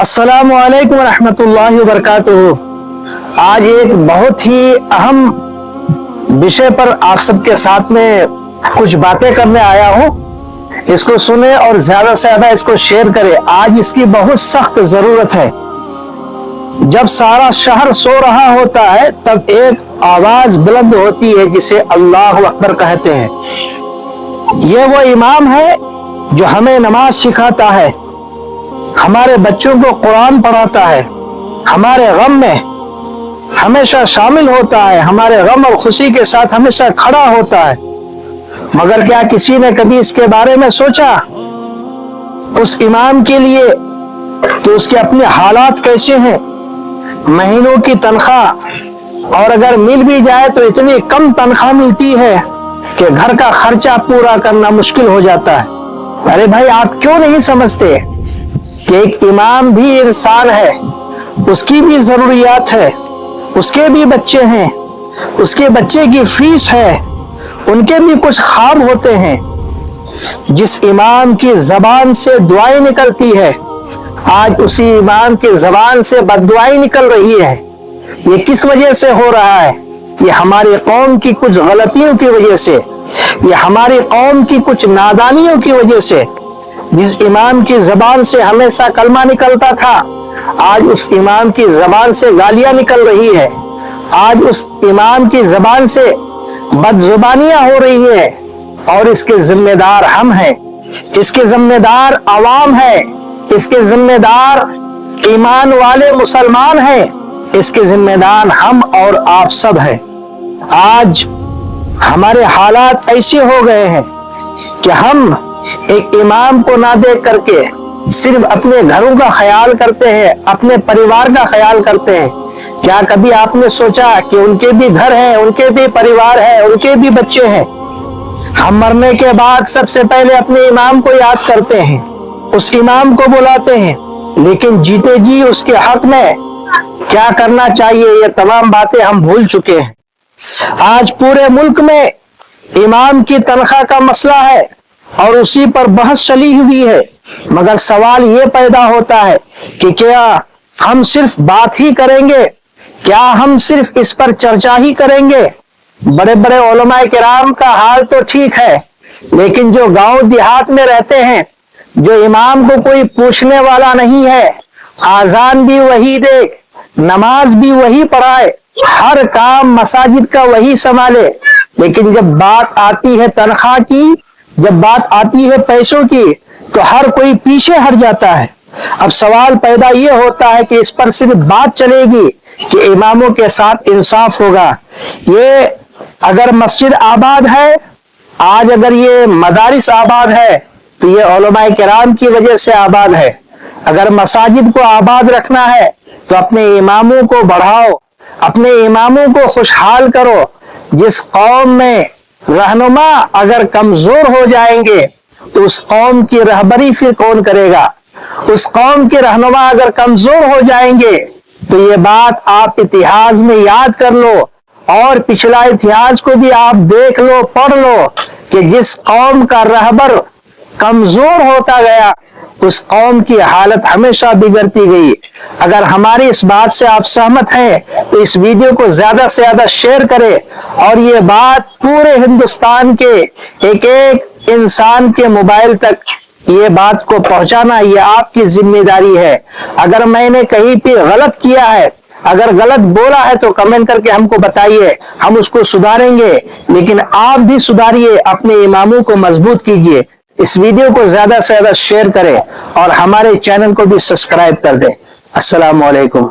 अस्सलाम वालेकुम रहमतुल्लाहि व बरकातुहू। आज एक बहुत ही अहम विषय पर आप सबके साथ में कुछ बातें करने आया हूँ। इसको सुने और ज्यादा से ज्यादा इसको शेयर करें। आज इसकी बहुत सख्त जरूरत है। जब सारा शहर सो रहा होता है तब एक आवाज बुलंद होती है जिसे अल्लाह अकबर कहते हैं। ये वो इमाम है जो हमें नमाज सिखाता है, हमारे बच्चों को कुरान पढ़ाता है, हमारे गम में हमेशा शामिल होता है, हमारे गम और खुशी के साथ हमेशा खड़ा होता है। मगर क्या किसी ने कभी इसके बारे में सोचा उस इमाम के लिए कि उसके अपने हालात कैसे हैं? महीनों की तनख्वाह, और अगर मिल भी जाए तो इतनी कम तनख्वाह मिलती है कि घर का खर्चा पूरा करना मुश्किल हो जाता है। अरे भाई, आप क्यों नहीं समझते कि एक इमाम भी इंसान है, उसकी भी जरूरियात है, उसके भी बच्चे हैं, उसके बच्चे की फीस है, उनके भी कुछ ख्वाब होते हैं। जिस इमाम की जबान से दुआएं निकलती है, आज उसी इमाम की जबान से बददुआएं निकल रही है। ये किस वजह से हो रहा है? ये हमारी कौम की कुछ गलतियों की वजह से, ये हमारी कौम की कुछ नादानियों की वजह से। जिस इमाम की जबान से हमेशा कलमा निकलता था, आज उस इमाम की जबान से गालियां निकल रही है। आज उस इमाम की जबान से बदजुबानियां हो रही है, और इसके जिम्मेदार हम हैं, इसके जिम्मेदार अवाम है, इसके जिम्मेदार ईमान वाले मुसलमान हैं, इसके जिम्मेदार हम और आप सब हैं। आज हमारे हालात ऐसे हो गए हैं कि हम एक इमाम को ना देख करके सिर्फ अपने घरों का ख्याल करते हैं, अपने परिवार का ख्याल करते हैं। क्या कभी आपने सोचा कि उनके भी घर हैं, उनके भी परिवार है, उनके भी बच्चे हैं? हम मरने के बाद सबसे पहले अपने इमाम को याद करते हैं, उस इमाम को बुलाते हैं, लेकिन जीते जी उसके हक में क्या करना चाहिए ये तमाम बातें हम भूल चुके हैं। आज पूरे मुल्क में इमाम की तनख्वाह का मसला है और उसी पर बहस चली हुई है। मगर सवाल ये पैदा होता है कि क्या हम सिर्फ बात ही करेंगे? क्या हम सिर्फ इस पर चर्चा ही करेंगे? बड़े बड़े उलमाए किराम का हाल तो ठीक है, लेकिन जो गांव देहात में रहते हैं, जो इमाम को कोई पूछने वाला नहीं है, आजान भी वही दे, नमाज भी वही पढ़ाए, हर काम मसाजिद का वही संभाले, लेकिन जब बात आती है तनख्वाह की, जब बात आती है पैसों की, तो हर कोई पीछे हट जाता है। अब सवाल पैदा ये होता है कि इस पर सिर्फ बात चलेगी कि इमामों के साथ इंसाफ होगा। ये अगर मस्जिद आबाद है, आज अगर ये मदारिस आबाद है, तो ये उलमाए किराम की वजह से आबाद है। अगर मसाजिद को आबाद रखना है तो अपने इमामों को बढ़ाओ, अपने इमामों को खुशहाल करो। जिस कौम में रहनुमा अगर कमजोर हो जाएंगे तो उस कौम की रहबरी फिर कौन करेगा? उस कौम के रहनुमा अगर कमजोर हो जाएंगे तो ये बात आप इतिहास में याद कर लो, और पिछला इतिहास को भी आप देख लो, पढ़ लो कि जिस कौम का रहबर कमजोर होता गया उस कौम की हालत हमेशा बिगड़ती गई। अगर हमारी इस बात से आप सहमत हैं तो इस वीडियो को ज्यादा से ज्यादा शेयर करें, और ये बात पूरे हिंदुस्तान के एक एक इंसान के मोबाइल तक ये बात को पहुंचाना ये आपकी जिम्मेदारी है। अगर मैंने कहीं पे गलत किया है, अगर गलत बोला है, तो कमेंट करके हमको बताइए, हम उसको सुधारेंगे। लेकिन आप भी सुधारिए, अपने इमामों को मजबूत कीजिए। इस वीडियो को ज्यादा से ज्यादा शेयर करें और हमारे चैनल को भी सब्सक्राइब कर दें। अस्सलाम वालेकुम।